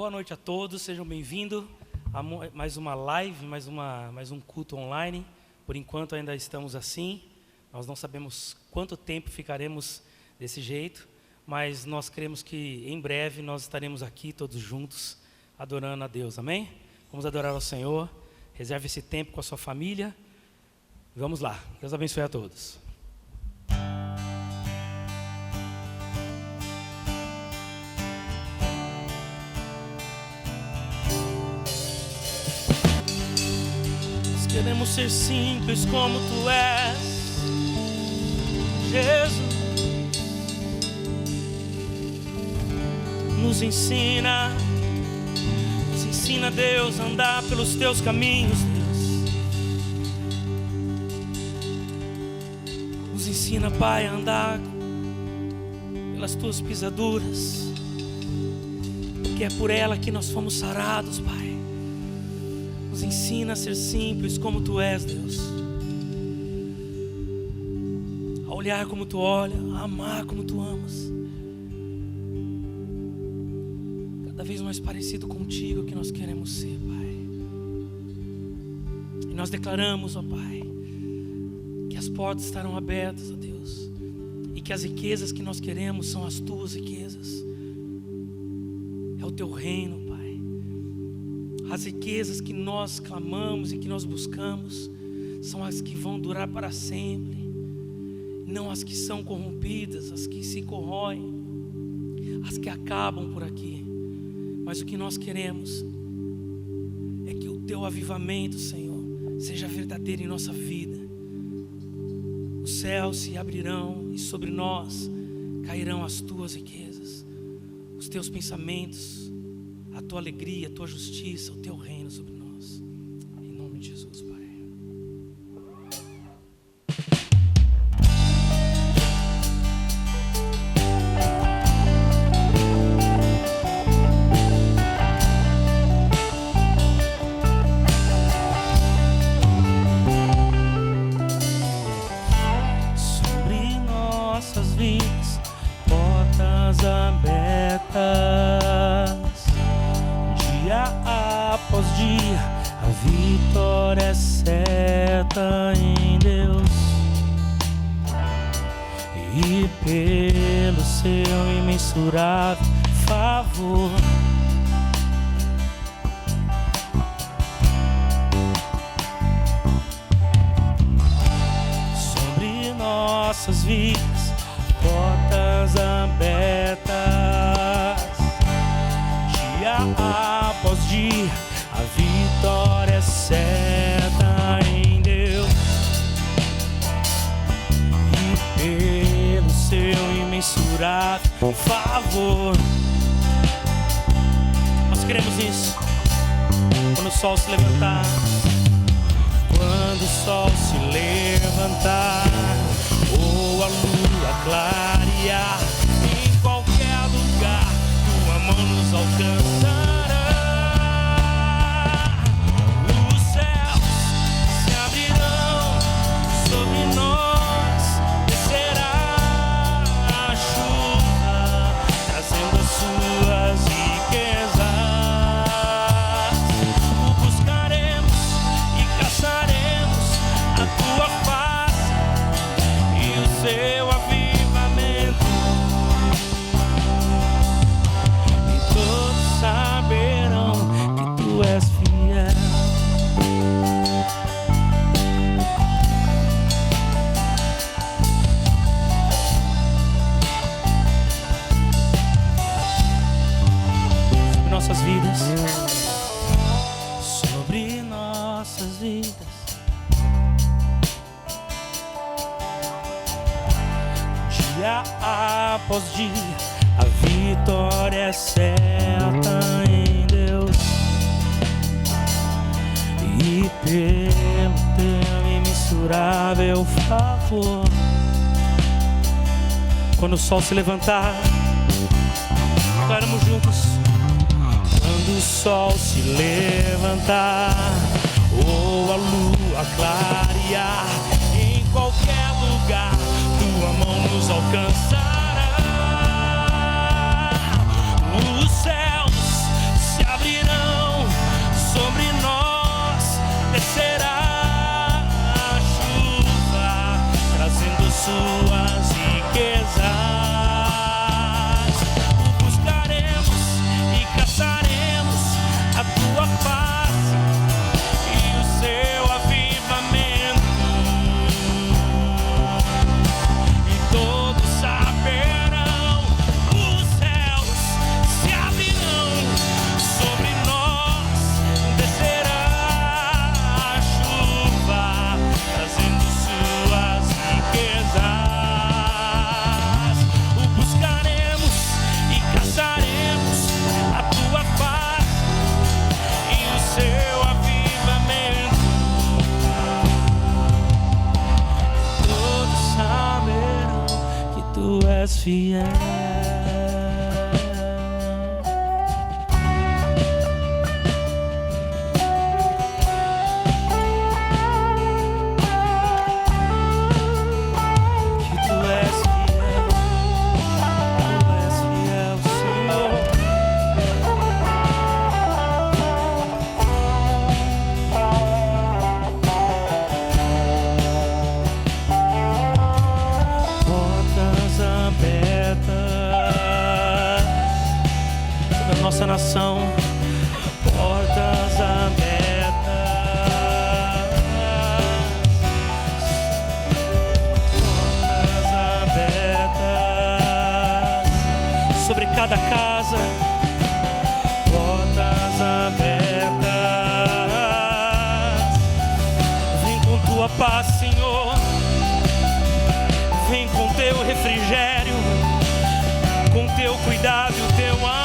Boa noite a todos, sejam bem-vindos a mais uma live, mais um culto online. Por enquanto ainda estamos assim, nós não sabemos quanto tempo ficaremos desse jeito, mas nós cremos que em breve nós estaremos aqui todos juntos, adorando a Deus, amém? Vamos adorar ao Senhor, reserve esse tempo com a sua família, vamos lá, Deus abençoe a todos. Queremos ser simples como Tu és, Jesus. Nos ensina, Deus, a andar pelos Teus caminhos, Deus. Nos ensina, Pai, a andar pelas Tuas pisaduras, porque é por ela que nós fomos sarados, Pai. Nos ensina a ser simples como Tu és, Deus. A olhar como Tu olha, a amar como Tu amas. Cada vez mais parecido contigo que nós queremos ser, Pai. E nós declaramos, ó Pai, que as portas estarão abertas, ó Deus. E que as riquezas que nós queremos são as Tuas riquezas. É o Teu reino, Pai. As riquezas que nós clamamos e que nós buscamos são as que vão durar para sempre, não as que são corrompidas, as que se corroem, as que acabam por aqui. Mas o que nós queremos é que o Teu avivamento, Senhor, seja verdadeiro em nossa vida. Os céus se abrirão e sobre nós cairão as Tuas riquezas, os Teus pensamentos, a Tua alegria, a Tua justiça, o Teu reino sobre nós. Em nome de Jesus, Pai. Sobre nossas vidas, portas abertas. Após dia, a vitória é certa em Deus. E pelo Seu imensurável favor, sobre nossas vidas, portas abertas. Dia após dia, a vitória é certa em Deus. E pelo Seu imensurável favor, nós queremos isso. Quando o sol se levantar, quando o sol se levantar, ou a lua clarear, em qualquer lugar Tua mão nos alcançará. Os céus se abrirão, sobre nós descerá a chuva, trazendo as Suas riquezas. O buscaremos e caçaremos a Tua face e o Seu avivamento. Saberão que Tu és fiel. Sobre nossas vidas, sobre nossas vidas, dia após dia, a vitória é certa em Deus. E pelo Teu imensurável favor, quando o sol se levantar, declaramos juntos. Quando o sol se levantar, ou a lua clarear, em qualquer lugar Tua mão nos alcançará. Os céus és fiel. Nossa nação, portas abertas, sobre cada casa, portas abertas. Vem com tua paz, Senhor, vem com teu refrigério, com teu cuidado e o teu amor.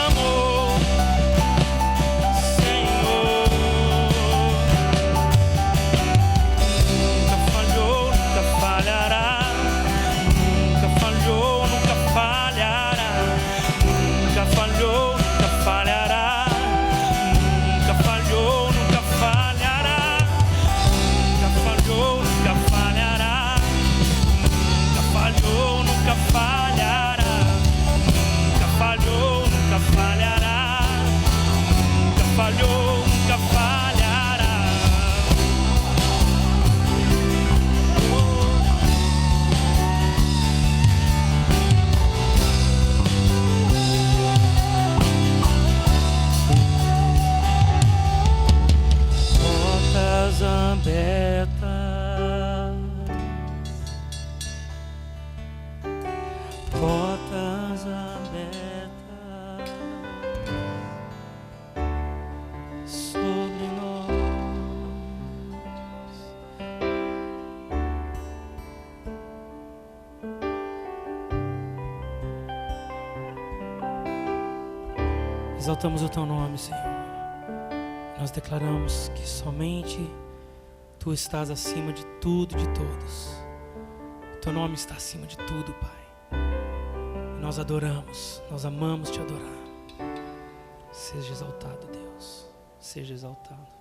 Portas abertas sobre nós. Exaltamos o teu nome, Senhor. Nós declaramos que somente tu estás acima de tudo e de todos. O teu nome está acima de tudo, Pai. Nós adoramos, nós amamos te adorar. Seja exaltado, Deus. Seja exaltado, Pai.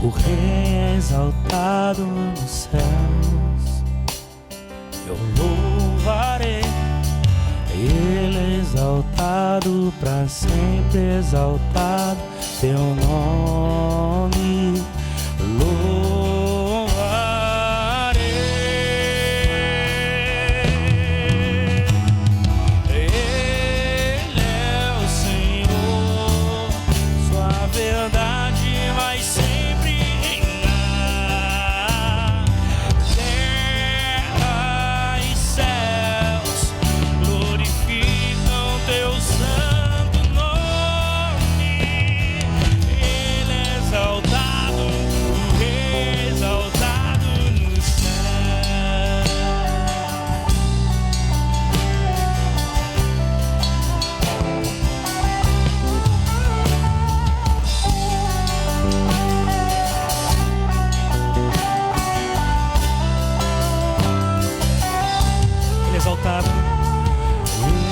O Rei é exaltado nos céus, eu louvarei. Ele é exaltado para sempre, exaltado teu nome, louvarei. Ele é o Senhor, sua verdade vai ser.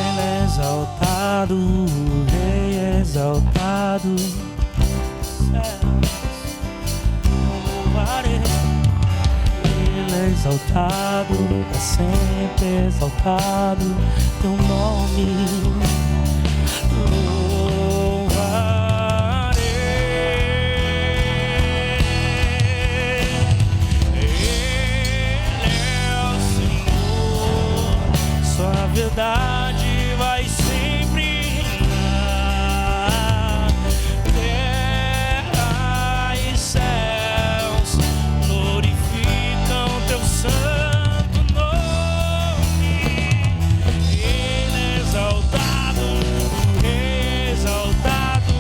Ele é exaltado, o Rei é exaltado nos céus, eu louvarei. Ele é exaltado, para sempre exaltado teu nome, louvarei. Ele é o Senhor, sua verdade vai sempre reinar. Terra e céus glorificam teu santo nome. Ele é exaltado, o Rei exaltado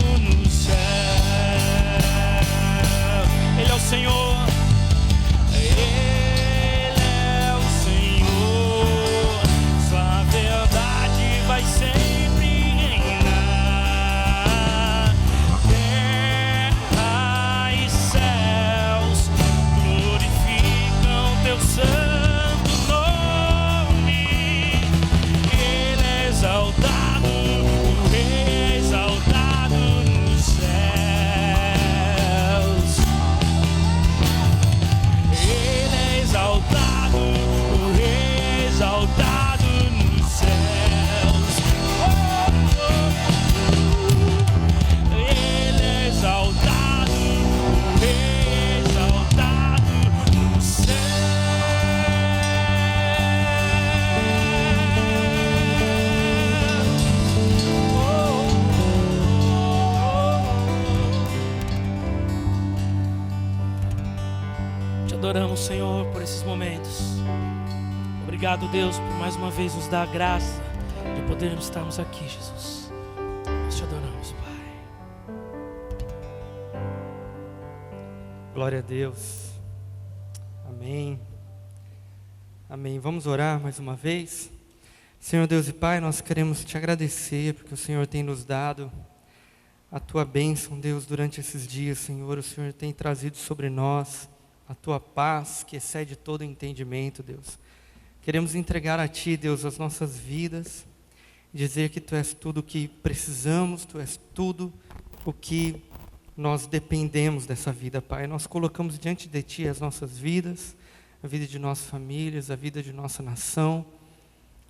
Obrigado, Deus, por mais uma vez nos dar a graça de podermos estarmos aqui, Jesus. Nós te adoramos, Pai. Glória a Deus. Amém. Amém. Vamos orar mais uma vez. Senhor Deus e Pai, nós queremos te agradecer porque o Senhor tem nos dado a tua bênção, Deus, durante esses dias, Senhor. O Senhor tem trazido sobre nós a tua paz que excede todo entendimento, Deus. Queremos entregar a ti, Deus, as nossas vidas, dizer que tu és tudo o que precisamos, tu és tudo o que nós dependemos dessa vida, Pai. Nós colocamos diante de ti as nossas vidas, a vida de nossas famílias, a vida de nossa nação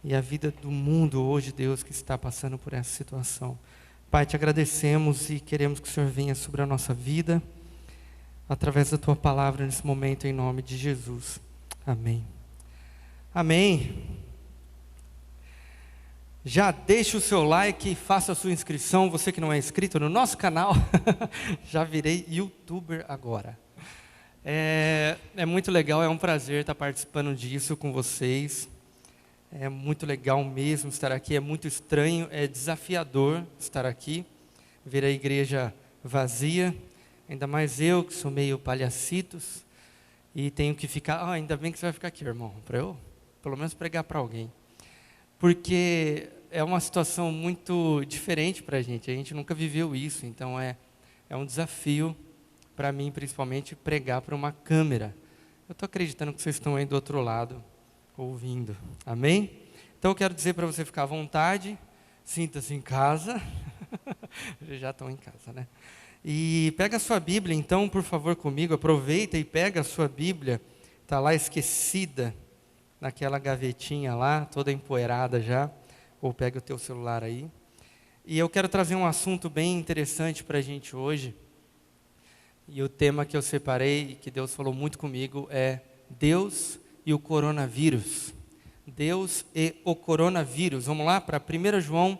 e a vida do mundo hoje, Deus, que está passando por essa situação. Pai, te agradecemos e queremos que o Senhor venha sobre a nossa vida, através da tua palavra nesse momento, em nome de Jesus. Amém. Amém. Já deixa o seu like e faça a sua inscrição, você que não é inscrito no nosso canal. Já virei youtuber agora. É muito legal, é um prazer estar participando disso com vocês. É muito legal mesmo estar aqui, é muito estranho, é desafiador estar aqui, ver a igreja vazia, ainda mais eu que sou meio palhacitos e tenho que ficar, ainda bem que você vai ficar aqui, irmão, para eu pelo menos pregar para alguém, porque é uma situação muito diferente para a gente nunca viveu isso, então é um desafio para mim, principalmente, pregar para uma câmera. Eu estou acreditando que vocês estão aí do outro lado, ouvindo, amém? Então eu quero dizer para você ficar à vontade, sinta-se em casa, já estão em casa, né? E pega a sua Bíblia então, por favor, comigo, aproveita e pega a sua Bíblia, está lá esquecida, naquela gavetinha lá, toda empoeirada já, ou pega o teu celular aí, e eu quero trazer um assunto bem interessante para a gente hoje, e o tema que eu separei, que Deus falou muito comigo, é Deus e o coronavírus. Deus e o coronavírus. Vamos lá para 1 João,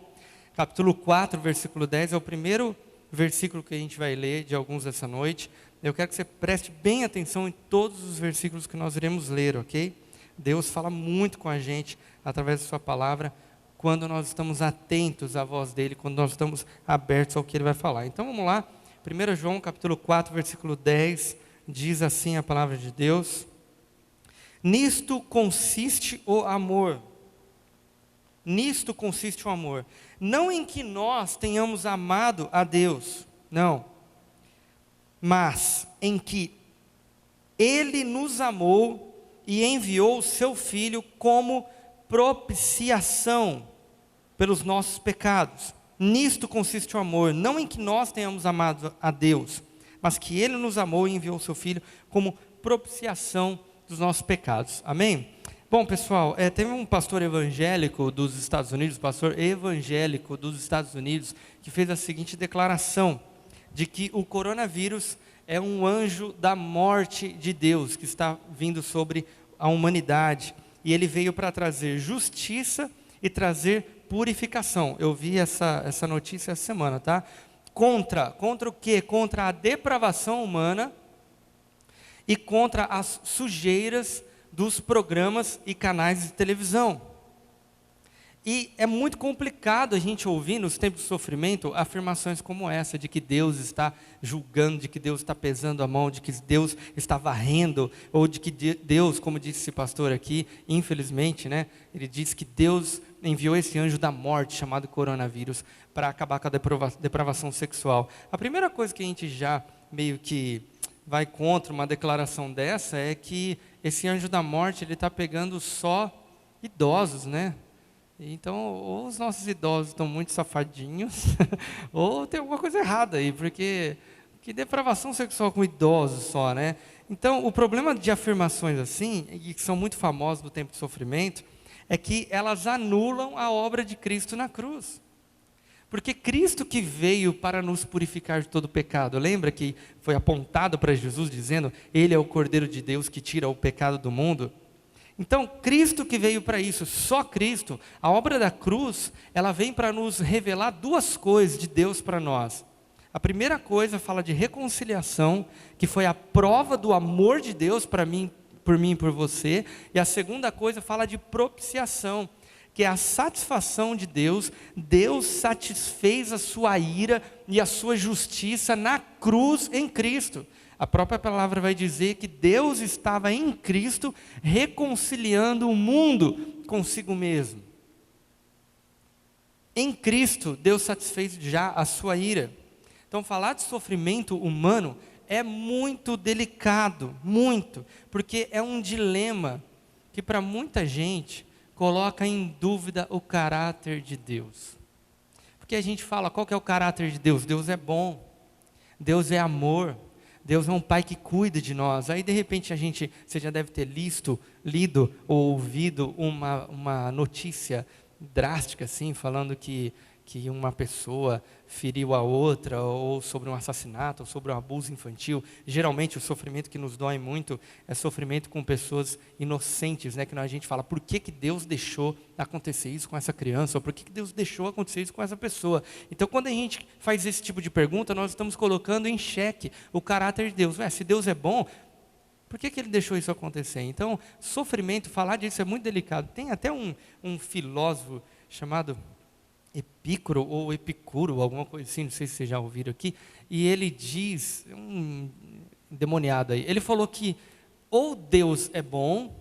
capítulo 4, versículo 10. É o primeiro versículo que a gente vai ler de alguns dessa noite. Eu quero que você preste bem atenção em todos os versículos que nós iremos ler, ok? Deus fala muito com a gente através da sua palavra, quando nós estamos atentos à voz dele, quando nós estamos abertos ao que ele vai falar. Então vamos lá, 1 João capítulo 4, versículo 10, diz assim a palavra de Deus: nisto consiste o amor. Nisto consiste o amor. Não em que nós tenhamos amado a Deus, não. Mas em que Ele nos amou e enviou o seu Filho como propiciação pelos nossos pecados. Nisto consiste o amor. Não em que nós tenhamos amado a Deus, mas que Ele nos amou e enviou o seu Filho como propiciação dos nossos pecados. Amém? Bom, pessoal, teve um pastor evangélico dos Estados Unidos, que fez a seguinte declaração, de que o coronavírus é um anjo da morte de Deus, que está vindo sobre a humanidade, e ele veio para trazer justiça e trazer purificação. Eu vi essa notícia essa semana, tá? Contra o quê? Contra a depravação humana, e contra as sujeiras dos programas e canais de televisão. E é muito complicado a gente ouvir nos tempos de sofrimento afirmações como essa, de que Deus está julgando, de que Deus está pesando a mão, de que Deus está varrendo, ou de que Deus, como disse esse pastor aqui, infelizmente, né, ele disse que Deus enviou esse anjo da morte, chamado coronavírus, para acabar com a depravação sexual. A primeira coisa que a gente já meio que vai contra uma declaração dessa é que esse anjo da morte, ele está pegando só idosos, né? Então, ou os nossos idosos estão muito safadinhos, ou tem alguma coisa errada aí, porque que depravação sexual com idosos só, né? Então, o problema de afirmações assim, e que são muito famosas no tempo de sofrimento, é que elas anulam a obra de Cristo na cruz. Porque Cristo que veio para nos purificar de todo pecado, lembra que foi apontado para Jesus dizendo, Ele é o Cordeiro de Deus que tira o pecado do mundo? Então, Cristo que veio para isso, só Cristo, a obra da cruz, ela vem para nos revelar duas coisas de Deus para nós. A primeira coisa fala de reconciliação, que foi a prova do amor de Deus para mim por mim e por você. E a segunda coisa fala de propiciação, que é a satisfação de Deus. Deus satisfez a sua ira e a sua justiça na cruz em Cristo. A própria palavra vai dizer que Deus estava em Cristo reconciliando o mundo consigo mesmo. Em Cristo, Deus satisfez já a sua ira. Então, falar de sofrimento humano é muito delicado, muito, porque é um dilema que para muita gente coloca em dúvida o caráter de Deus. Porque a gente fala, qual que é o caráter de Deus? Deus é bom, Deus é amor, Deus é um pai que cuida de nós. Aí de repente você já deve ter lido ou ouvido uma notícia drástica assim, falando que uma pessoa feriu a outra, ou sobre um assassinato, ou sobre um abuso infantil. Geralmente o sofrimento que nos dói muito é sofrimento com pessoas inocentes, né? Que a gente fala, por que Deus deixou acontecer isso com essa criança? Ou por que Deus deixou acontecer isso com essa pessoa? Então quando a gente faz esse tipo de pergunta, nós estamos colocando em xeque o caráter de Deus. Se Deus é bom, por que Ele deixou isso acontecer? Então, sofrimento, falar disso é muito delicado. Tem até um filósofo chamado Epicuro ou Epicuro, alguma coisa assim, não sei se vocês já ouviram aqui, e ele diz, um endemoniado aí, ele falou que ou Deus é bom,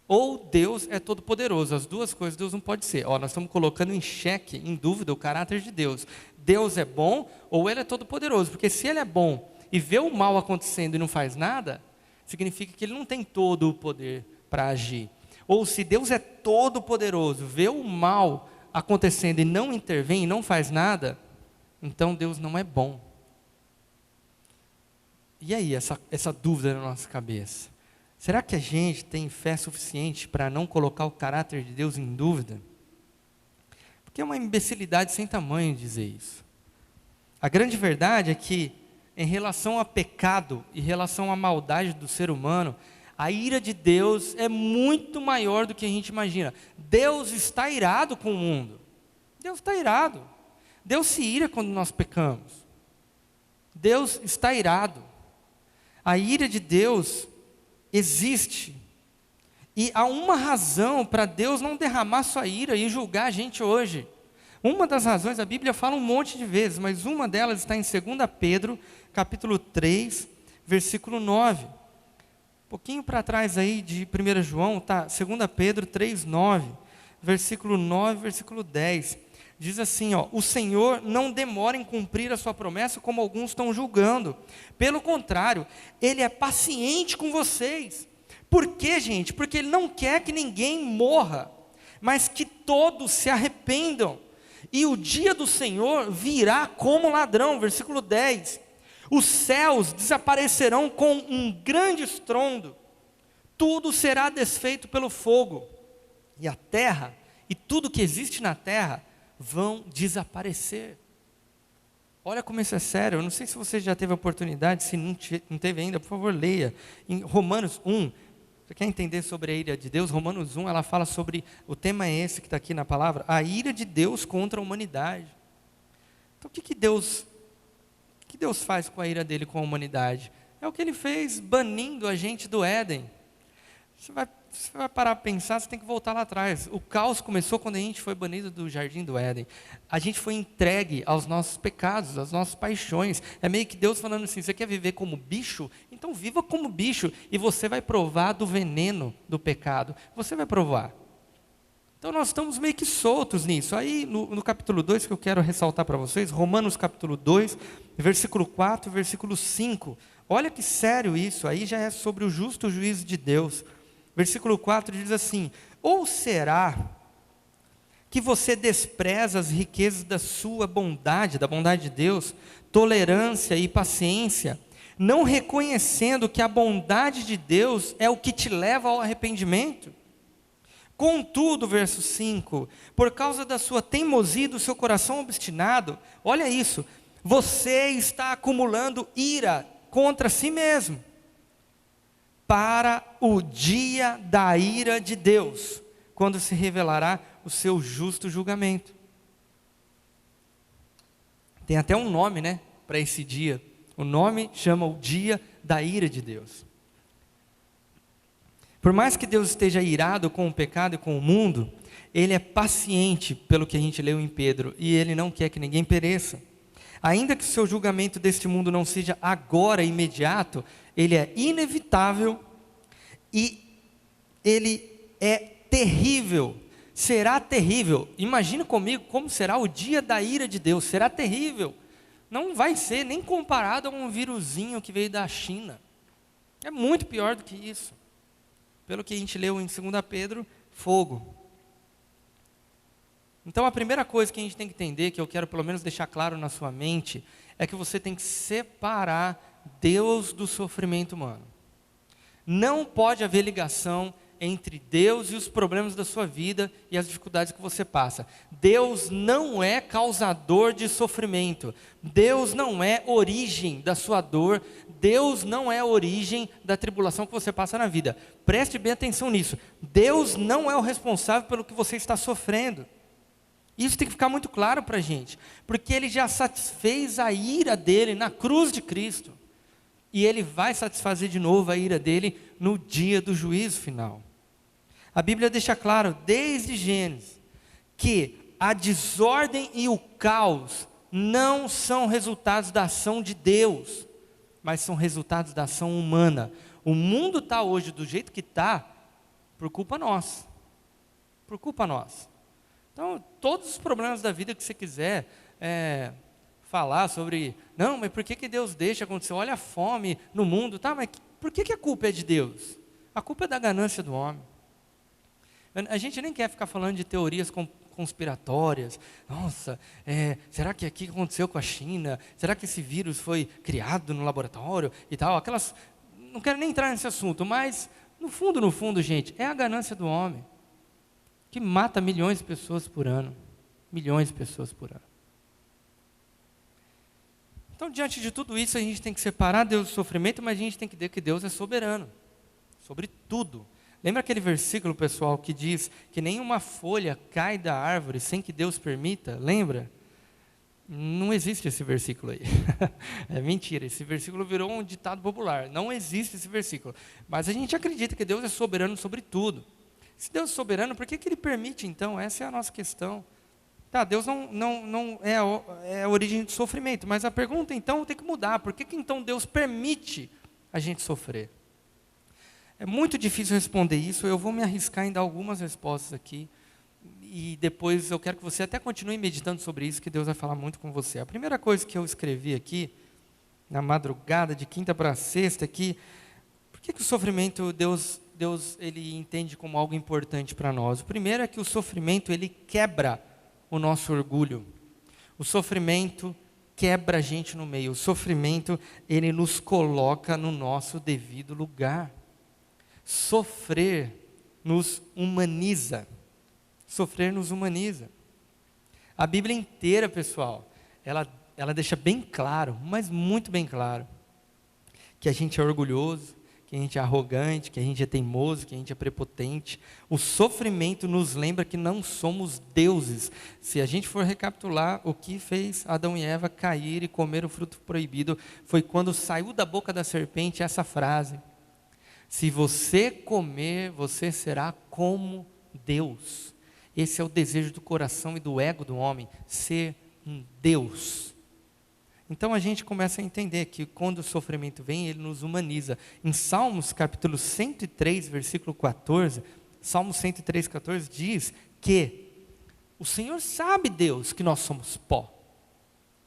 ou Deus é todo poderoso. As duas coisas Deus não pode ser. Nós estamos colocando em xeque, em dúvida, o caráter de Deus. Deus é bom, ou Ele é todo poderoso, porque se Ele é bom e vê o mal acontecendo e não faz nada, significa que Ele não tem todo o poder para agir. Ou se Deus é todo poderoso, vê o mal acontecendo e não intervém, e não faz nada, então Deus não é bom. E aí, essa dúvida na nossa cabeça? Será que a gente tem fé suficiente para não colocar o caráter de Deus em dúvida? Porque é uma imbecilidade sem tamanho dizer isso. A grande verdade é que, em relação a pecado, em relação à maldade do ser humano, a ira de Deus é muito maior do que a gente imagina. Deus está irado com o mundo. Deus está irado. Deus se ira quando nós pecamos. Deus está irado. A ira de Deus existe. E há uma razão para Deus não derramar sua ira e julgar a gente hoje. Uma das razões, a Bíblia fala um monte de vezes, mas uma delas está em 2 Pedro, capítulo 3, versículo 9. Pouquinho para trás aí de 1 João, tá? 2 Pedro 3, 9, versículo 9, versículo 10. Diz assim, o Senhor não demora em cumprir a sua promessa, como alguns estão julgando. Pelo contrário, Ele é paciente com vocês. Por quê, gente? Porque Ele não quer que ninguém morra, mas que todos se arrependam. E o dia do Senhor virá como ladrão, versículo 10. Os céus desaparecerão com um grande estrondo, tudo será desfeito pelo fogo, e a terra, e tudo que existe na terra, vão desaparecer. Olha como isso é sério. Eu não sei se você já teve a oportunidade, se não teve ainda, por favor leia, em Romanos 1, você quer entender sobre a ira de Deus? Romanos 1, ela fala sobre, o tema é esse que está aqui na palavra, a ira de Deus contra a humanidade. Então o que Deus faz com a ira dele com a humanidade? É o que Ele fez banindo a gente do Éden. Você vai parar para pensar, você tem que voltar lá atrás. O caos começou quando a gente foi banido do jardim do Éden. A gente foi entregue aos nossos pecados, às nossas paixões. É meio que Deus falando assim, você quer viver como bicho? Então viva como bicho, e você vai provar do veneno do pecado. Você vai provar. Então nós estamos meio que soltos nisso. Aí no capítulo 2 que eu quero ressaltar para vocês, Romanos capítulo 2, versículo 4, versículo 5. Olha que sério isso, aí já é sobre o justo juízo de Deus. Versículo 4 diz assim, ou será que você despreza as riquezas da sua bondade, da bondade de Deus, tolerância e paciência, não reconhecendo que a bondade de Deus é o que te leva ao arrependimento? Contudo, verso 5, por causa da sua teimosia e do seu coração obstinado, olha isso, você está acumulando ira contra si mesmo, para o dia da ira de Deus, quando se revelará o seu justo julgamento. Tem até um nome, né, para esse dia. O nome chama o dia da ira de Deus. Por mais que Deus esteja irado com o pecado e com o mundo, Ele é paciente, pelo que a gente leu em Pedro, e Ele não quer que ninguém pereça. Ainda que o seu julgamento deste mundo não seja agora imediato, ele é inevitável e ele é terrível. Será terrível. Imagina comigo como será o dia da ira de Deus. Será terrível. Não vai ser nem comparado a um vírusinho que veio da China. É muito pior do que isso. Pelo que a gente leu em 2 Pedro, fogo. Então a primeira coisa que a gente tem que entender, que eu quero pelo menos deixar claro na sua mente, é que você tem que separar Deus do sofrimento humano. Não pode haver ligação entre Deus e os problemas da sua vida e as dificuldades que você passa. Deus não é causador de sofrimento. Deus não é origem da sua dor. Deus não é origem da tribulação que você passa na vida. Preste bem atenção nisso. Deus não é o responsável pelo que você está sofrendo. Isso tem que ficar muito claro para a gente, porque Ele já satisfez a ira dEle na cruz de Cristo, e Ele vai satisfazer de novo a ira dEle no dia do juízo final. A Bíblia deixa claro, desde Gênesis, que a desordem e o caos não são resultados da ação de Deus, mas são resultados da ação humana. O mundo está hoje do jeito que está, por culpa nossa, por culpa nossa. Então, todos os problemas da vida que você quiser falar sobre, não, mas por que Deus deixa acontecer? Olha a fome no mundo, tá? Mas por que a culpa é de Deus? A culpa é da ganância do homem. A gente nem quer ficar falando de teorias conspiratórias. Nossa, será que aqui aconteceu com a China? Será que esse vírus foi criado no laboratório e tal? Não quero nem entrar nesse assunto, mas no fundo, gente, é a ganância do homem que mata milhões de pessoas por ano. Milhões de pessoas por ano. Então, diante de tudo isso, a gente tem que separar Deus do sofrimento, mas a gente tem que entender que Deus é soberano sobre tudo. Lembra aquele versículo, pessoal, que diz que nenhuma folha cai da árvore sem que Deus permita? Lembra? Não existe esse versículo aí. É mentira, esse versículo virou um ditado popular. Não existe esse versículo. Mas a gente acredita que Deus é soberano sobre tudo. Se Deus é soberano, por que Ele permite, então? Essa é a nossa questão. Tá, Deus não é a origem do sofrimento, mas a pergunta, então, tem que mudar. Por que então Deus permite a gente sofrer? É muito difícil responder isso, eu vou me arriscar em dar algumas respostas aqui, e depois eu quero que você até continue meditando sobre isso, que Deus vai falar muito com você. A primeira coisa que eu escrevi aqui, na madrugada, de quinta para sexta, aqui, por que o sofrimento, Deus ele entende como algo importante para nós? O primeiro é que o sofrimento, ele quebra o nosso orgulho. O sofrimento quebra a gente no meio. O sofrimento, ele nos coloca no nosso devido lugar. Sofrer nos humaniza. Sofrer nos humaniza. A Bíblia inteira, pessoal, ela deixa bem claro, mas muito bem claro, que a gente é orgulhoso, que a gente é arrogante, que a gente é teimoso, que a gente é prepotente. O sofrimento nos lembra que não somos deuses. Se a gente for recapitular, o que fez Adão e Eva cair e comer o fruto proibido, foi quando saiu da boca da serpente essa frase: se você comer, você será como Deus. Esse é o desejo do coração e do ego do homem, ser um Deus. Então a gente começa a entender que quando o sofrimento vem, ele nos humaniza. Em Salmos capítulo 103, versículo 14, Salmos 103, 14 diz que o Senhor sabe, Deus, que nós somos pó.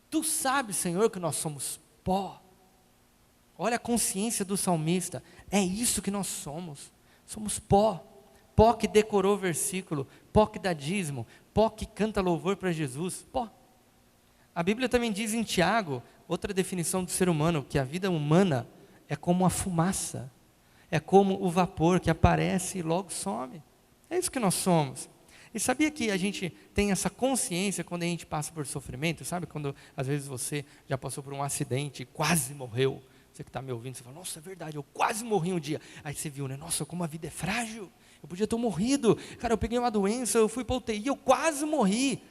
Tu sabes, Senhor, que nós somos pó. Olha a consciência do salmista, é isso que nós somos. Somos pó. Pó que decorou o versículo, pó que dá dízimo, pó que canta louvor para Jesus, pó. A Bíblia também diz em Tiago, outra definição do ser humano, que a vida humana é como a fumaça, é como o vapor que aparece e logo some. É isso que nós somos. E sabia que a gente tem essa consciência quando a gente passa por sofrimento? Sabe quando às vezes você já passou por um acidente e quase morreu? Você que está me ouvindo, você fala, nossa, é verdade, eu quase morri um dia. Aí você viu, né? Nossa, como a vida é frágil. Eu podia ter morrido. Cara, eu peguei uma doença, eu fui para a UTI, eu quase morri.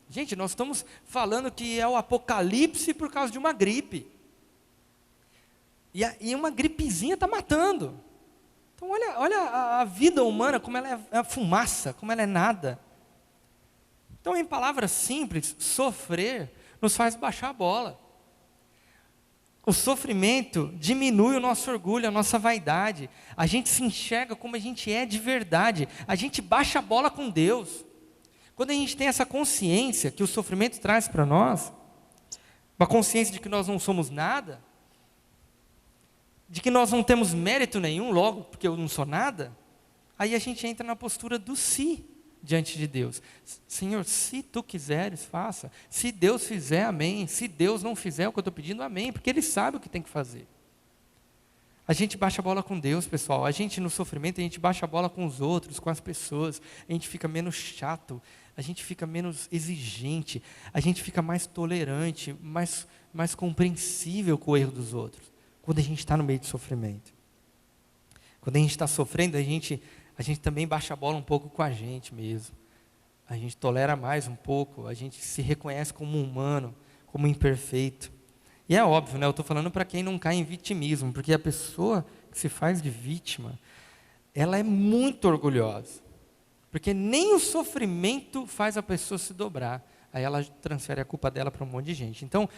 Gente, nós estamos falando que é o apocalipse por causa de uma gripe. E uma gripezinha está matando. Então olha a vida humana, como ela é fumaça, como ela é nada. Então, em palavras simples, sofrer nos faz baixar a bola. O sofrimento diminui o nosso orgulho, a nossa vaidade. A gente se enxerga como a gente é de verdade. A gente baixa a bola com Deus. Quando a gente tem essa consciência que o sofrimento traz para nós, uma consciência de que nós não somos nada, de que nós não temos mérito nenhum, logo porque eu não sou nada, aí a gente entra na postura do si diante de Deus. Senhor, se tu quiseres, faça. Se Deus fizer, amém. Se Deus não fizer o que eu estou pedindo, amém. Porque Ele sabe o que tem que fazer. A gente baixa a bola com Deus, pessoal. A gente no sofrimento, a gente baixa a bola com os outros, com as pessoas. A gente fica menos chato, a gente fica menos exigente, a gente fica mais tolerante, mais compreensível com o erro dos outros. Quando a gente está no meio de sofrimento. Quando a gente está sofrendo, a gente também baixa a bola um pouco com a gente mesmo. A gente tolera mais um pouco, a gente se reconhece como humano, como imperfeito. E é óbvio, né? Eu estou falando para quem não cai em vitimismo, porque a pessoa que se faz de vítima, ela é muito orgulhosa. Porque nem o sofrimento faz a pessoa se dobrar. Aí ela transfere a culpa dela para um monte de gente. Então,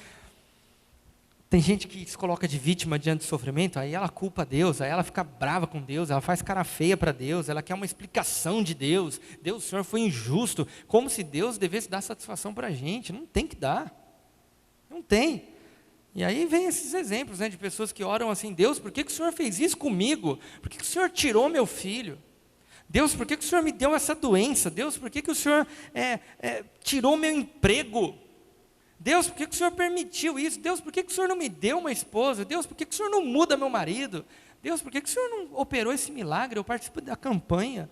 tem gente que se coloca de vítima diante do sofrimento, aí ela culpa Deus, aí ela fica brava com Deus, ela faz cara feia para Deus, ela quer uma explicação de Deus. Deus, o Senhor foi injusto, como se Deus devesse dar satisfação para a gente. Não tem que dar, não tem. E aí vem esses exemplos, né, de pessoas que oram assim: Deus, por que o Senhor fez isso comigo? Por que o Senhor tirou meu filho? Deus, por que o Senhor me deu essa doença? Deus, por que o Senhor tirou meu emprego? Deus, por que o Senhor permitiu isso? Deus, por que o Senhor não me deu uma esposa? Deus, por que o Senhor não muda meu marido? Deus, por que o Senhor não operou esse milagre? Eu participo da campanha.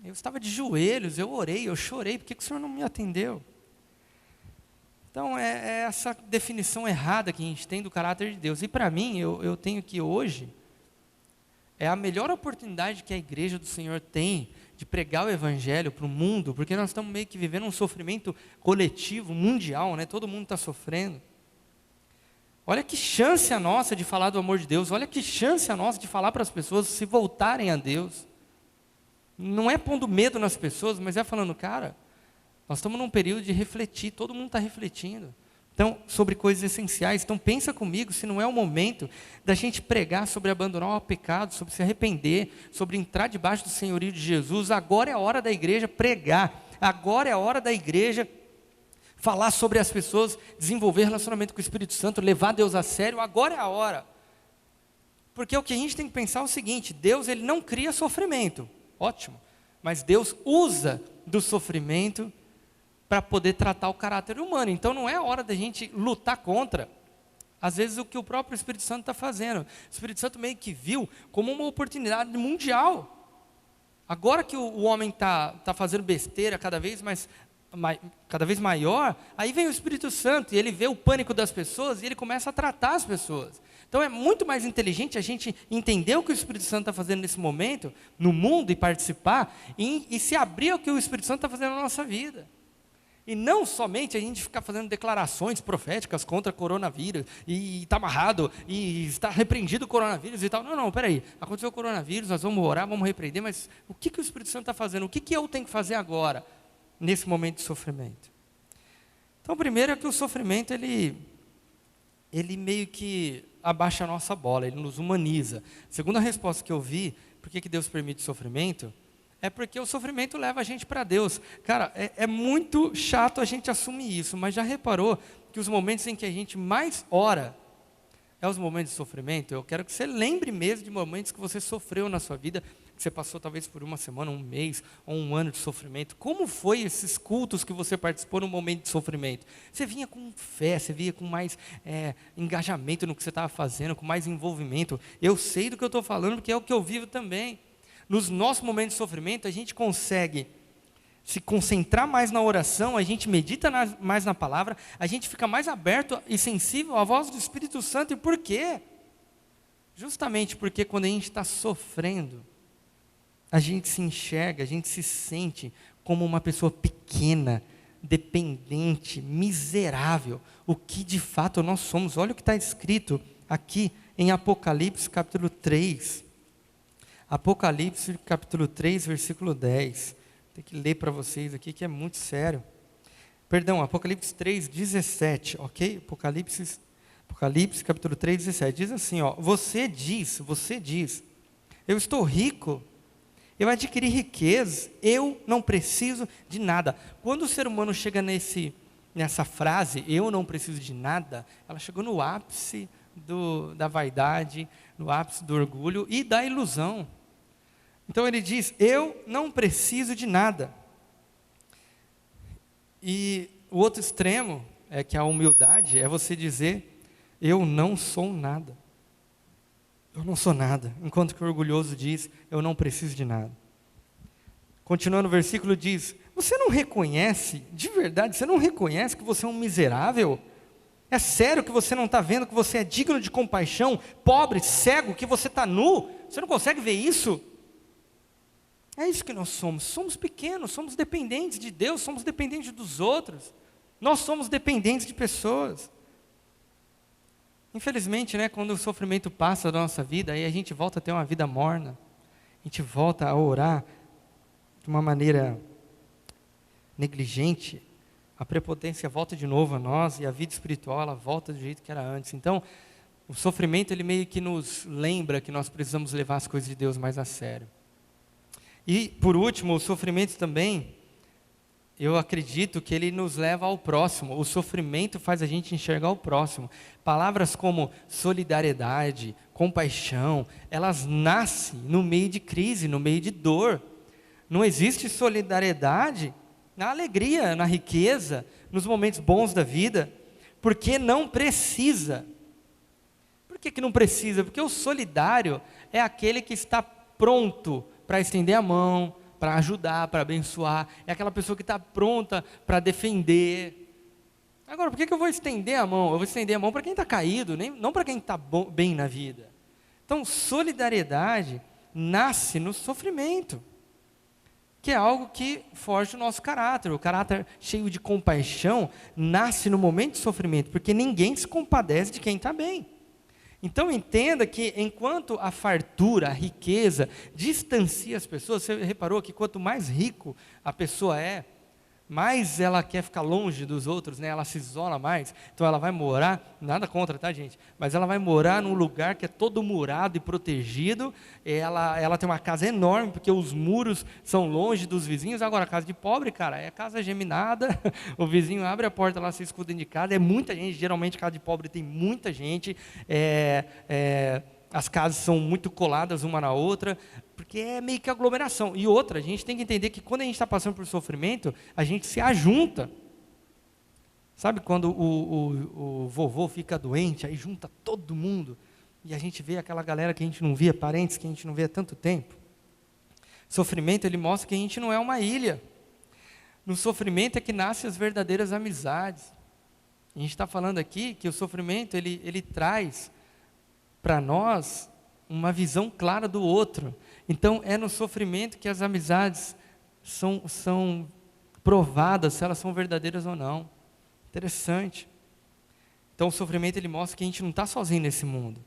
Eu estava de joelhos, eu orei, eu chorei, por que o Senhor não me atendeu? Então, é essa definição errada que a gente tem do caráter de Deus. E para mim, eu tenho que hoje, é a melhor oportunidade que a igreja do Senhor tem de pregar o evangelho para o mundo, porque nós estamos meio que vivendo um sofrimento coletivo, mundial, né? Todo mundo está sofrendo. Olha que chance a nossa de falar do amor de Deus, olha que chance a nossa de falar para as pessoas se voltarem a Deus. Não é pondo medo nas pessoas, mas é falando, cara, nós estamos num período de refletir, todo mundo está refletindo. Então, sobre coisas essenciais. Então, pensa comigo se não é o momento da gente pregar sobre abandonar o pecado, sobre se arrepender, sobre entrar debaixo do senhorio de Jesus. Agora é a hora da igreja pregar. Agora é a hora da igreja falar sobre as pessoas, desenvolver relacionamento com o Espírito Santo, levar Deus a sério. Agora é a hora. Porque o que a gente tem que pensar é o seguinte: Deus, Ele não cria sofrimento. Ótimo. Mas Deus usa do sofrimento para poder tratar o caráter humano. Então não é a hora da gente lutar contra, às vezes, o que o próprio Espírito Santo está fazendo. O Espírito Santo meio que viu como uma oportunidade mundial. Agora que o homem está fazendo besteira cada vez maior, aí vem o Espírito Santo e ele vê o pânico das pessoas e ele começa a tratar as pessoas. Então é muito mais inteligente a gente entender o que o Espírito Santo está fazendo nesse momento, no mundo, e participar, e se abrir ao que o Espírito Santo está fazendo na nossa vida. E não somente a gente ficar fazendo declarações proféticas contra o coronavírus, e está amarrado, e está repreendido o coronavírus e tal. Não, peraí, aconteceu o coronavírus, nós vamos orar, vamos repreender, mas o que o Espírito Santo está fazendo? O que eu tenho que fazer agora, nesse momento de sofrimento? Então, primeiro é que o sofrimento, ele meio que abaixa a nossa bola, ele nos humaniza. Segunda resposta que eu vi, por que Deus permite sofrimento? É porque o sofrimento leva a gente para Deus. Cara, é muito chato a gente assumir isso, mas já reparou que os momentos em que a gente mais ora é os momentos de sofrimento? Eu quero que você lembre mesmo de momentos que você sofreu na sua vida, que você passou talvez por uma semana, um mês ou um ano de sofrimento. Como foi esses cultos que você participou no momento de sofrimento? Você vinha com fé, você vinha com mais engajamento no que você estava fazendo, com mais envolvimento. Eu sei do que eu estou falando, porque é o que eu vivo também. Nos nossos momentos de sofrimento, a gente consegue se concentrar mais na oração, a gente medita mais na palavra, a gente fica mais aberto e sensível à voz do Espírito Santo. E por quê? Justamente porque quando a gente está sofrendo, a gente se enxerga, a gente se sente como uma pessoa pequena, dependente, miserável, o que de fato nós somos. Olha o que está escrito aqui em Apocalipse capítulo 3. Apocalipse capítulo 3, versículo 10. Tem que ler para vocês aqui que é muito sério. Perdão, Apocalipse 3, 17, ok? Apocalipse capítulo 3, 17. Diz assim, ó, você diz, eu estou rico, eu adquiri riqueza, eu não preciso de nada. Quando o ser humano chega nessa frase, eu não preciso de nada, ela chegou no ápice da vaidade, no ápice do orgulho e da ilusão. Então ele diz, eu não preciso de nada. E o outro extremo, é que a humildade é você dizer, eu não sou nada. Eu não sou nada. Enquanto que o orgulhoso diz, eu não preciso de nada. Continuando o versículo diz, você não reconhece, de verdade, você não reconhece que você é um miserável? É sério que você não está vendo que você é digno de compaixão, pobre, cego, que você está nu? Você não consegue ver isso? É isso que nós somos pequenos, somos dependentes de Deus, somos dependentes dos outros, nós somos dependentes de pessoas. Infelizmente, né, quando o sofrimento passa da nossa vida, aí a gente volta a ter uma vida morna, a gente volta a orar de uma maneira negligente, a prepotência volta de novo a nós, e a vida espiritual ela volta do jeito que era antes. Então, o sofrimento ele meio que nos lembra que nós precisamos levar as coisas de Deus mais a sério. E, por último, o sofrimento também, eu acredito que ele nos leva ao próximo. O sofrimento faz a gente enxergar o próximo. Palavras como solidariedade, compaixão, elas nascem no meio de crise, no meio de dor. Não existe solidariedade na alegria, na riqueza, nos momentos bons da vida, porque não precisa. Por que não precisa? Porque o solidário é aquele que está pronto para estender a mão, para ajudar, para abençoar. É aquela pessoa que está pronta para defender. Agora, por que eu vou estender a mão? Eu vou estender a mão para quem está caído, não para quem está bem na vida. Então, solidariedade nasce no sofrimento, que é algo que forja o nosso caráter. O caráter cheio de compaixão nasce no momento de sofrimento, porque ninguém se compadece de quem está bem. Então entenda que enquanto a fartura, a riqueza, distancia as pessoas, você reparou que quanto mais rico a pessoa é, mais ela quer ficar longe dos outros, né? Ela se isola mais, então ela vai morar, nada contra, tá gente? Mas ela vai morar num lugar que é todo murado e protegido, ela tem uma casa enorme, porque os muros são longe dos vizinhos. Agora a casa de pobre, cara, é casa geminada, o vizinho abre a porta lá, se escuda de casa, é muita gente, geralmente casa de pobre tem muita gente, as casas são muito coladas uma na outra, porque é meio que aglomeração. E outra, a gente tem que entender que quando a gente está passando por sofrimento, a gente se ajunta. Sabe quando o vovô fica doente, aí junta todo mundo, e a gente vê aquela galera que a gente não via, parentes que a gente não vê há tanto tempo. Sofrimento, ele mostra que a gente não é uma ilha. No sofrimento é que nascem as verdadeiras amizades. A gente está falando aqui que o sofrimento, ele traz para nós uma visão clara do outro. Então, é no sofrimento que as amizades são provadas, se elas são verdadeiras ou não. Interessante. Então, o sofrimento, ele mostra que a gente não está sozinho nesse mundo.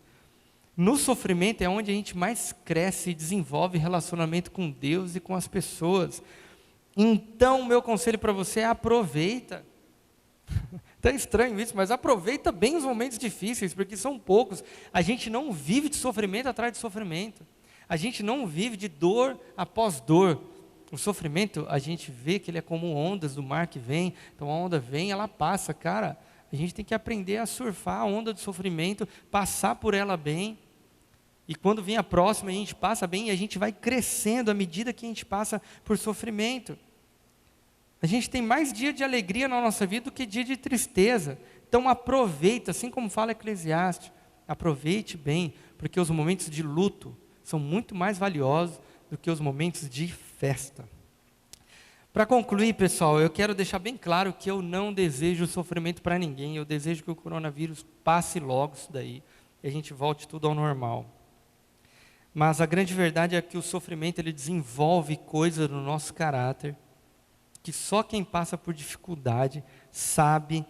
No sofrimento é onde a gente mais cresce e desenvolve relacionamento com Deus e com as pessoas. Então, o meu conselho para você é aproveita. Tá estranho isso, mas aproveita bem os momentos difíceis, porque são poucos. A gente não vive de sofrimento atrás de sofrimento. A gente não vive de dor após dor. O sofrimento, a gente vê que ele é como ondas do mar que vem. Então a onda vem, ela passa. Cara, a gente tem que aprender a surfar a onda do sofrimento, passar por ela bem. E quando vem a próxima, a gente passa bem e a gente vai crescendo à medida que a gente passa por sofrimento. A gente tem mais dia de alegria na nossa vida do que dia de tristeza. Então aproveita, assim como fala Eclesiastes, aproveite bem, porque os momentos de luto são muito mais valiosos do que os momentos de festa. Para concluir, pessoal, eu quero deixar bem claro que eu não desejo sofrimento para ninguém. Eu desejo que o coronavírus passe logo isso daí e a gente volte tudo ao normal. Mas a grande verdade é que o sofrimento ele desenvolve coisas no nosso caráter que só quem passa por dificuldade sabe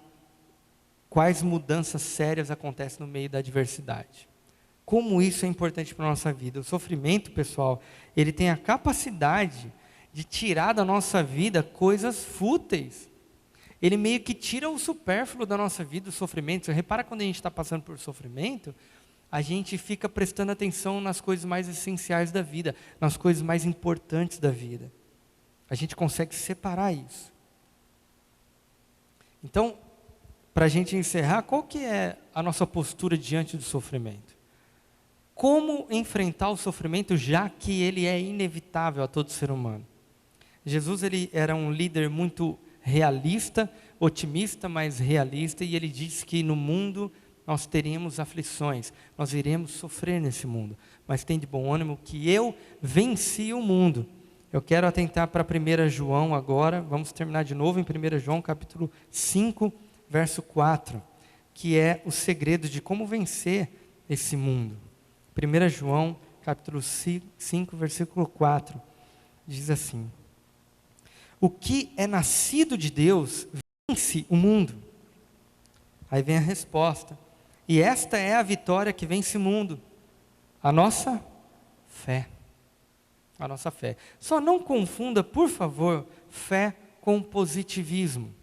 quais mudanças sérias acontecem no meio da adversidade. como isso é importante para a nossa vida. O sofrimento, pessoal, ele tem a capacidade de tirar da nossa vida coisas fúteis. Ele meio que tira o supérfluo da nossa vida, o sofrimento. Você repara quando a gente está passando por sofrimento, a gente fica prestando atenção nas coisas mais essenciais da vida, nas coisas mais importantes da vida. A gente consegue separar isso. Então, para a gente encerrar, qual que é a nossa postura diante do sofrimento? Como enfrentar o sofrimento, já que ele é inevitável a todo ser humano? Jesus, ele era um líder muito realista, otimista, mas realista, e ele disse que no mundo nós teríamos aflições, nós iremos sofrer nesse mundo, mas tem de bom ânimo que eu venci o mundo. Eu quero atentar para 1 João agora, vamos terminar de novo em 1 João capítulo 5, verso 4, que é o segredo de como vencer esse mundo. 1 João capítulo 5, versículo 4, diz assim: o que é nascido de Deus vence o mundo. Aí vem a resposta. E esta é a vitória que vence o mundo. A nossa fé. A nossa fé. Só não confunda, por favor, fé com positivismo.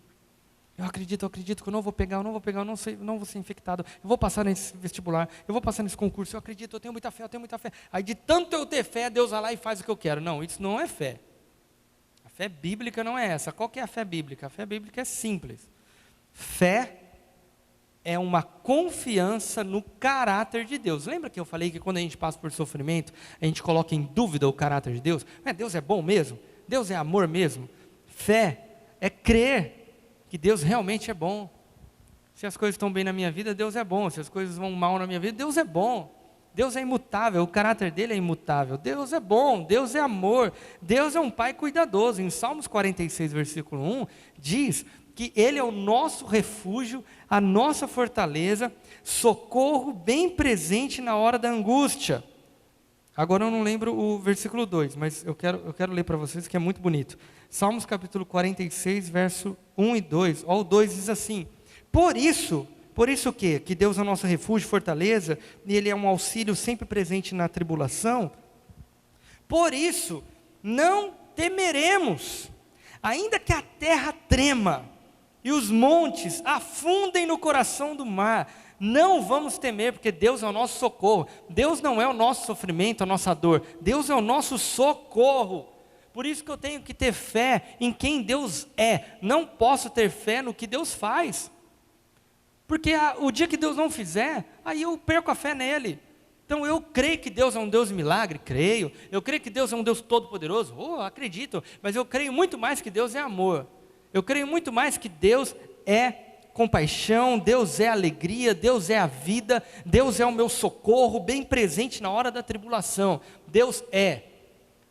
Eu acredito que eu não vou pegar, eu não vou ser infectado. Eu vou passar nesse vestibular, eu vou passar nesse concurso, eu acredito, eu tenho muita fé. Aí de tanto eu ter fé, Deus vai lá e faz o que eu quero. Não, isso não é fé. A fé bíblica não é essa. Qual que é a fé bíblica? A fé bíblica é simples. Fé é uma confiança no caráter de Deus. Lembra que eu falei que quando a gente passa por sofrimento, a gente coloca em dúvida o caráter de Deus? Deus é bom mesmo? Deus é amor mesmo? Fé é crer que Deus realmente é bom. Se as coisas estão bem na minha vida, Deus é bom. Se as coisas vão mal na minha vida, Deus é bom. Deus é imutável, o caráter dele é imutável. Deus é bom, Deus é amor, Deus é um pai cuidadoso. Em Salmos 46, versículo 1, diz que ele é o nosso refúgio, a nossa fortaleza, socorro bem presente na hora da angústia. Agora eu não lembro o versículo 2, mas eu quero ler para vocês que é muito bonito. Salmos capítulo 46, verso 1 e 2. Ó, o 2 diz assim: Por isso o quê? Que Deus é o nosso refúgio, fortaleza, e Ele é um auxílio sempre presente na tribulação. Por isso, não temeremos, ainda que a terra trema, e os montes afundem no coração do mar, não vamos temer, porque Deus é o nosso socorro. Deus não é o nosso sofrimento, a nossa dor, Deus é o nosso socorro. Por isso que eu tenho que ter fé em quem Deus é, não posso ter fé no que Deus faz, porque o dia que Deus não fizer, aí eu perco a fé nele. Então eu creio que Deus é um Deus de milagre, creio. Eu creio que Deus é um Deus todo-poderoso, acredito. Mas eu creio muito mais que Deus é amor. Eu creio muito mais que Deus é compaixão, Deus é alegria, Deus é a vida, Deus é o meu socorro, bem presente na hora da tribulação. Deus é.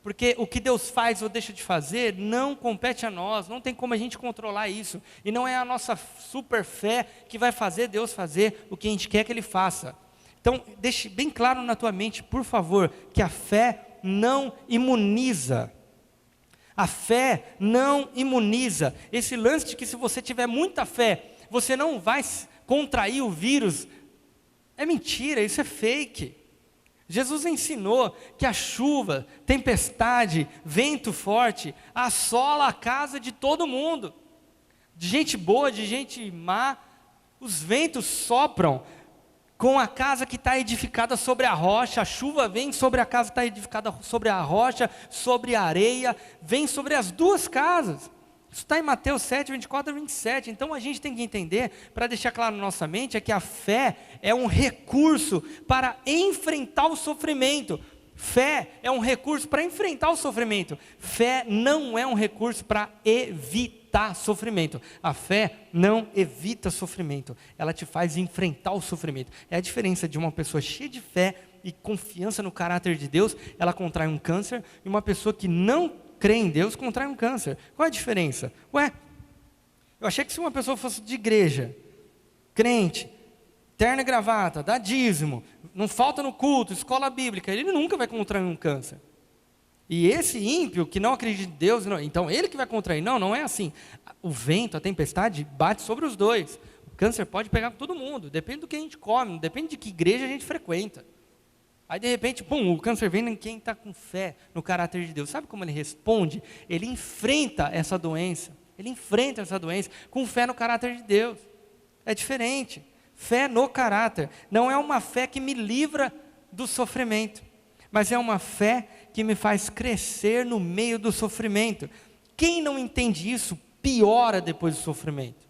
Porque o que Deus faz ou deixa de fazer não compete a nós, não tem como a gente controlar isso. E não é a nossa super fé que vai fazer Deus fazer o que a gente quer que Ele faça. Então, deixe bem claro na tua mente, por favor, que a fé não imuniza. A fé não imuniza. Esse lance de que se você tiver muita fé, você não vai contrair o vírus, é mentira, isso é fake. Jesus ensinou que a chuva, tempestade, vento forte, assola a casa de todo mundo. De gente boa, de gente má, os ventos sopram com a casa que está edificada sobre a rocha, a chuva vem sobre a casa que está edificada sobre a rocha, sobre a areia, vem sobre as duas casas. Isso está em Mateus 7, 24 a 27. Então a gente tem que entender, para deixar claro na nossa mente, é que a fé é um recurso para enfrentar o sofrimento. Fé é um recurso para enfrentar o sofrimento. Fé não é um recurso para evitar sofrimento. A fé não evita sofrimento. Ela te faz enfrentar o sofrimento. É a diferença de uma pessoa cheia de fé e confiança no caráter de Deus, ela contrai um câncer, e uma pessoa que não crê em Deus contrai um câncer. Qual é a diferença? Eu achei que se uma pessoa fosse de igreja, crente, terno e gravata, dá dízimo, não falta no culto, escola bíblica, ele nunca vai contrair um câncer. E esse ímpio que não acredita em Deus, então ele que vai contrair. Não é assim. O vento, a tempestade bate sobre os dois. O câncer pode pegar com todo mundo, depende do que a gente come, depende de que igreja a gente frequenta. Aí de repente, pum, o câncer vem em quem está com fé no caráter de Deus. Sabe como ele responde? Ele enfrenta essa doença. Ele enfrenta essa doença com fé no caráter de Deus. É diferente. Fé no caráter. Não é uma fé que me livra do sofrimento, mas é uma fé que me faz crescer no meio do sofrimento. Quem não entende isso, piora depois do sofrimento.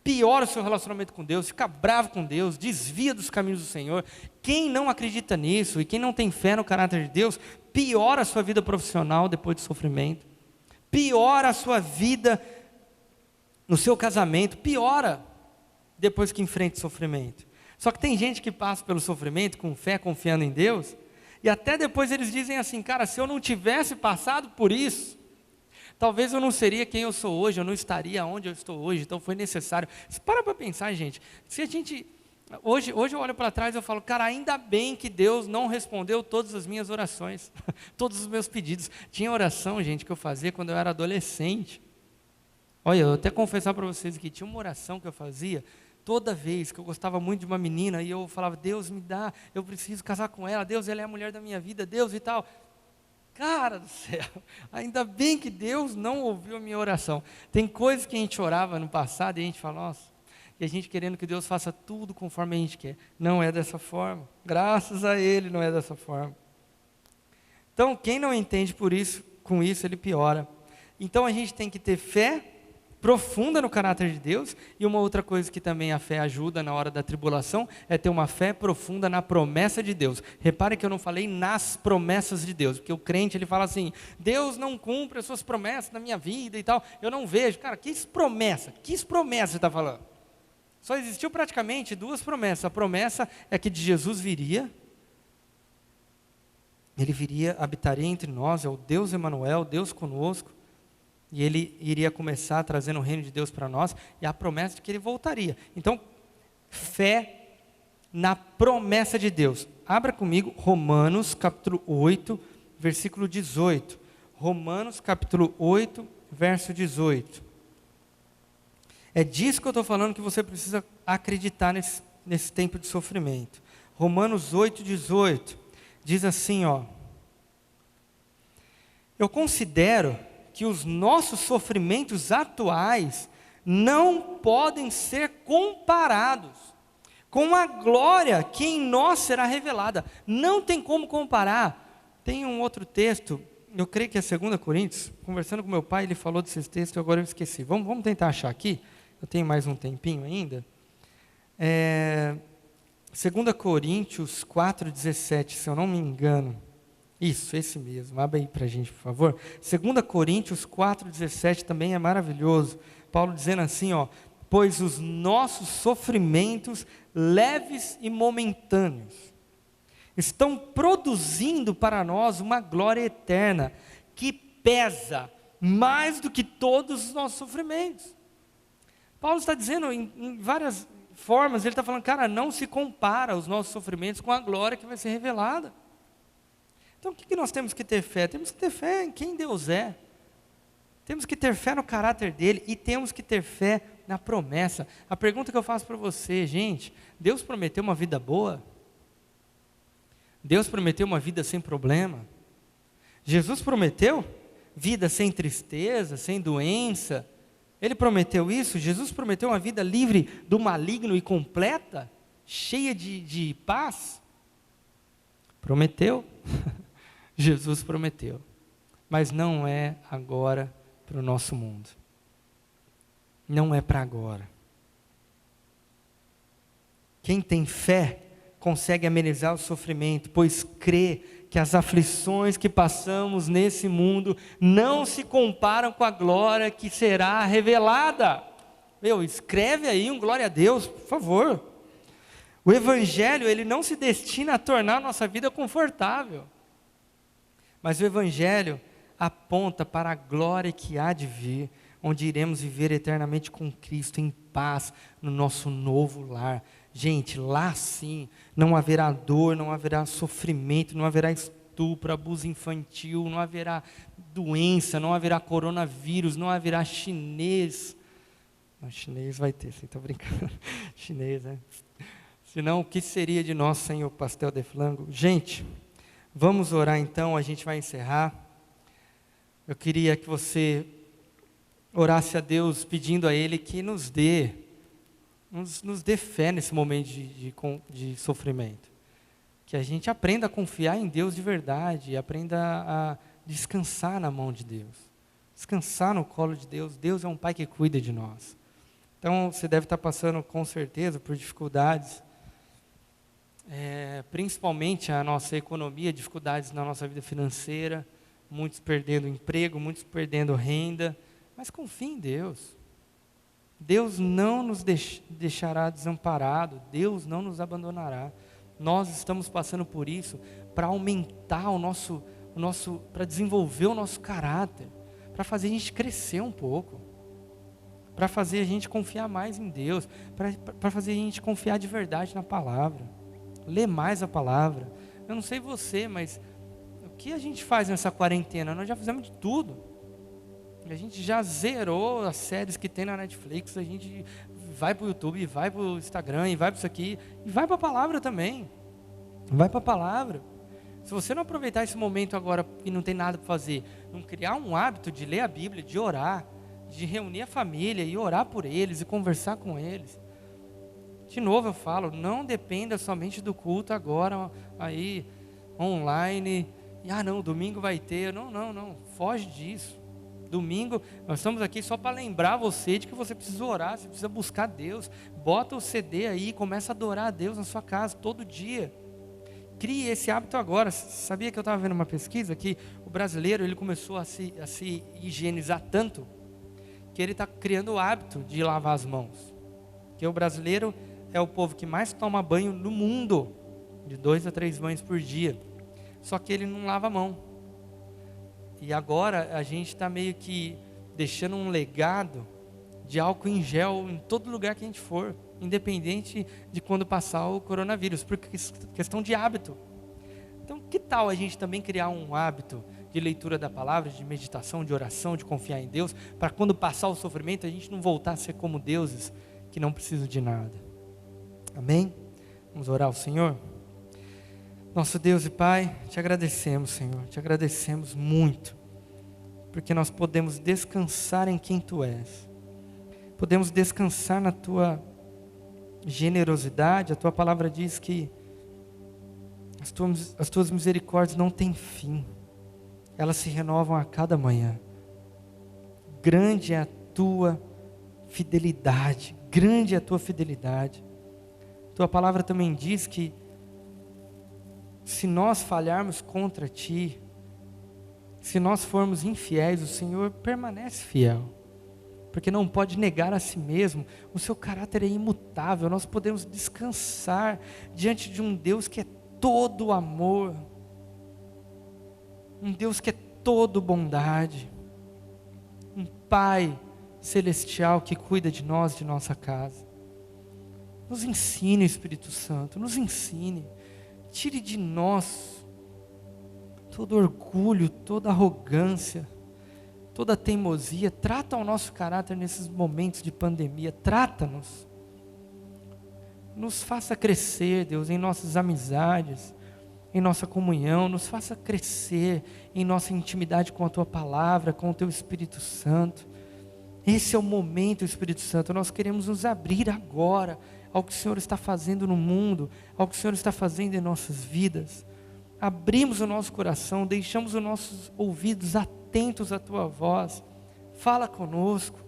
Piora o seu relacionamento com Deus, fica bravo com Deus, desvia dos caminhos do Senhor. Quem não acredita nisso e quem não tem fé no caráter de Deus, piora a sua vida profissional depois do sofrimento. Piora a sua vida no seu casamento, piora depois que enfrenta o sofrimento. Só que tem gente que passa pelo sofrimento com fé, confiando em Deus, e até depois eles dizem assim, cara, se eu não tivesse passado por isso, talvez eu não seria quem eu sou hoje, eu não estaria onde eu estou hoje, então foi necessário. Para pensar, gente, se a gente, hoje eu olho para trás e eu falo, cara, ainda bem que Deus não respondeu todas as minhas orações, todos os meus pedidos. Tinha oração, gente, que eu fazia quando eu era adolescente. Olha, eu até confessar para vocês que tinha uma oração que eu fazia, toda vez que eu gostava muito de uma menina, e eu falava, Deus me dá, eu preciso casar com ela, Deus, ela é a mulher da minha vida, Deus e tal. Cara do céu, ainda bem que Deus não ouviu a minha oração. Tem coisas que a gente orava no passado e a gente fala, nossa, e a gente querendo que Deus faça tudo conforme a gente quer. Não é dessa forma, graças a Ele não é dessa forma. Então, quem não entende com isso, ele piora. Então, a gente tem que ter fé profunda no caráter de Deus, e uma outra coisa que também a fé ajuda na hora da tribulação, é ter uma fé profunda na promessa de Deus. Repare que eu não falei nas promessas de Deus, porque o crente ele fala assim, Deus não cumpre as suas promessas na minha vida e tal, eu não vejo. Cara, que promessa você está falando? Só existiu praticamente duas promessas. A promessa é que de Jesus viria, Ele viria, habitaria entre nós, é o Deus Emanuel, Deus conosco, e Ele iria começar trazendo o reino de Deus para nós, e a promessa de que Ele voltaria. Então, fé na promessa de Deus. Abra comigo Romanos capítulo 8, versículo 18. Romanos capítulo 8, verso 18. É disso que eu estou falando que você precisa acreditar nesse tempo de sofrimento. Romanos 8, 18. Diz assim, ó. Eu considero que os nossos sofrimentos atuais não podem ser comparados com a glória que em nós será revelada. Não tem como comparar. Tem um outro texto, eu creio que é 2 Coríntios, conversando com meu pai, ele falou desses textos, agora eu esqueci. Vamos tentar achar aqui, eu tenho mais um tempinho ainda. 2 Coríntios 4,17, se eu não me engano. Isso, esse mesmo, abre aí para a gente, por favor. 2 Coríntios 4,17 também é maravilhoso. Paulo dizendo assim, ó, pois os nossos sofrimentos leves e momentâneos estão produzindo para nós uma glória eterna que pesa mais do que todos os nossos sofrimentos. Paulo está dizendo em várias formas, ele está falando, cara, não se compara os nossos sofrimentos com a glória que vai ser revelada. Então, o que nós temos que ter fé? Temos que ter fé em quem Deus é. Temos que ter fé no caráter dele e temos que ter fé na promessa. A pergunta que eu faço para você, gente, Deus prometeu uma vida boa? Deus prometeu uma vida sem problema? Jesus prometeu vida sem tristeza, sem doença? Ele prometeu isso? Jesus prometeu uma vida livre do maligno e completa? Cheia de paz? Prometeu. Jesus prometeu, mas não é agora para o nosso mundo, não é para agora. Quem tem fé consegue amenizar o sofrimento, pois crê que as aflições que passamos nesse mundo não se comparam com a glória que será revelada. Escreve aí um glória a Deus, por favor. O Evangelho, ele não se destina a tornar a nossa vida confortável, mas o Evangelho aponta para a glória que há de vir, onde iremos viver eternamente com Cristo, em paz, no nosso novo lar. Gente, lá sim, não haverá dor, não haverá sofrimento, não haverá estupro, abuso infantil, não haverá doença, não haverá coronavírus, não haverá chinês. Não, chinês vai ter, você está brincando. Chinês, né? Senão, o que seria de nós sem o pastel de flango? Gente, vamos orar então, a gente vai encerrar. Eu queria que você orasse a Deus pedindo a Ele que nos dê fé nesse momento de sofrimento. Que a gente aprenda a confiar em Deus de verdade, aprenda a descansar na mão de Deus. Descansar no colo de Deus. Deus é um Pai que cuida de nós. Então, você deve estar passando com certeza por dificuldades, principalmente a nossa economia, dificuldades na nossa vida financeira, muitos perdendo emprego, muitos perdendo renda, mas confie em Deus. Deus não nos deixará desamparado, Deus não nos abandonará. Nós estamos passando por isso para aumentar para desenvolver o nosso caráter, para fazer a gente crescer um pouco, para fazer a gente confiar mais em Deus, para fazer a gente confiar de verdade na palavra, ler mais a palavra. Eu não sei você, mas o que a gente faz nessa quarentena? Nós já fizemos de tudo. A gente já zerou as séries que tem na Netflix, a gente vai para o YouTube, vai para o Instagram, e vai para isso aqui, e vai para a palavra também. Vai para a palavra. Se você não aproveitar esse momento agora e não tem nada para fazer, não criar um hábito de ler a Bíblia, de orar, de reunir a família e orar por eles e conversar com eles. De novo eu falo, não dependa somente do culto agora, aí, online, e não, domingo vai ter, não, foge disso. Domingo, nós estamos aqui só para lembrar você de que você precisa orar, você precisa buscar Deus. Bota o CD aí e começa a adorar a Deus na sua casa todo dia. Crie esse hábito agora. Sabia que eu estava vendo uma pesquisa que o brasileiro ele começou a se higienizar tanto que ele está criando o hábito de lavar as mãos. Porque o brasileiro é o povo que mais toma banho no mundo, de 2 a 3 banhos por dia. Só que ele não lava a mão. E agora a gente está meio que deixando um legado de álcool em gel em todo lugar que a gente for, independente de quando passar o coronavírus, porque é questão de hábito. Então, que tal a gente também criar um hábito de leitura da palavra, de meditação, de oração, de confiar em Deus, para quando passar o sofrimento a gente não voltar a ser como deuses que não precisam de nada. Amém? Vamos orar ao Senhor? Nosso Deus e Pai, te agradecemos, Senhor, te agradecemos muito, porque nós podemos descansar em quem Tu és, podemos descansar na Tua generosidade. A Tua palavra diz que as Tuas misericórdias não têm fim, elas se renovam a cada manhã. Grande é a Tua fidelidade, grande é a Tua fidelidade. Tua palavra também diz que se nós falharmos contra Ti, se nós formos infiéis, o Senhor permanece fiel, porque não pode negar a si mesmo, o seu caráter é imutável. Nós podemos descansar diante de um Deus que é todo amor, um Deus que é todo bondade, um Pai celestial que cuida de nós, de nossa casa. Nos ensine, Espírito Santo, nos ensine. Tire de nós todo orgulho, toda arrogância, toda teimosia. Trata o nosso caráter nesses momentos de pandemia. Trata-nos. Nos faça crescer, Deus, em nossas amizades, em nossa comunhão. Nos faça crescer em nossa intimidade com a Tua palavra, com o Teu Espírito Santo. Esse é o momento, Espírito Santo. Nós queremos nos abrir agora ao que o Senhor está fazendo no mundo, ao que o Senhor está fazendo em nossas vidas. Abrimos o nosso coração, deixamos os nossos ouvidos atentos à Tua voz. Fala conosco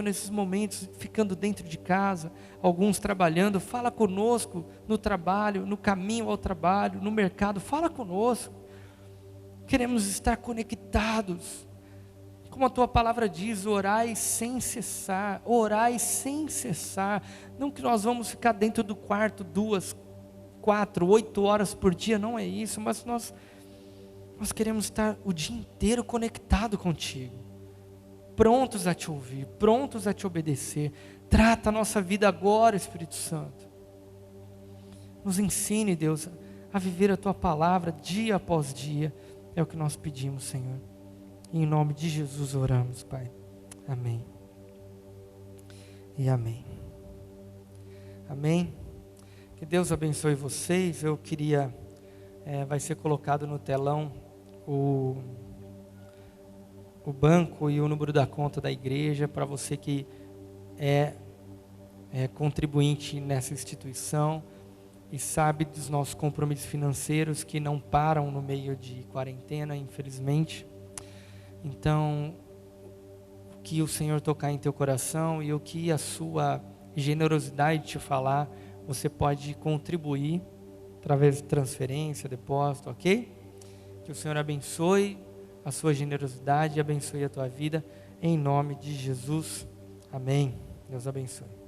nesses momentos, ficando dentro de casa, alguns trabalhando. Fala conosco no trabalho, no caminho ao trabalho, no mercado. Fala conosco. Queremos estar conectados. Como a Tua palavra diz, orai sem cessar, orai sem cessar. Não que nós vamos ficar dentro do quarto 2, 4, 8 horas por dia, não é isso, mas nós queremos estar o dia inteiro conectado contigo, prontos a Te ouvir, prontos a Te obedecer. Trata a nossa vida agora, Espírito Santo. Nos ensine, Deus, a viver a Tua palavra dia após dia. É o que nós pedimos, Senhor. Em nome de Jesus oramos, Pai. Amém. E amém. Amém. Que Deus abençoe vocês. Eu queria, vai ser colocado no telão o banco e o número da conta da igreja para você que é contribuinte nessa instituição e sabe dos nossos compromissos financeiros que não param no meio de quarentena, infelizmente. Então, o que o Senhor tocar em teu coração e o que a sua generosidade te falar, você pode contribuir através de transferência, depósito, ok? Que o Senhor abençoe a sua generosidade e abençoe a tua vida, em nome de Jesus. Amém. Deus abençoe.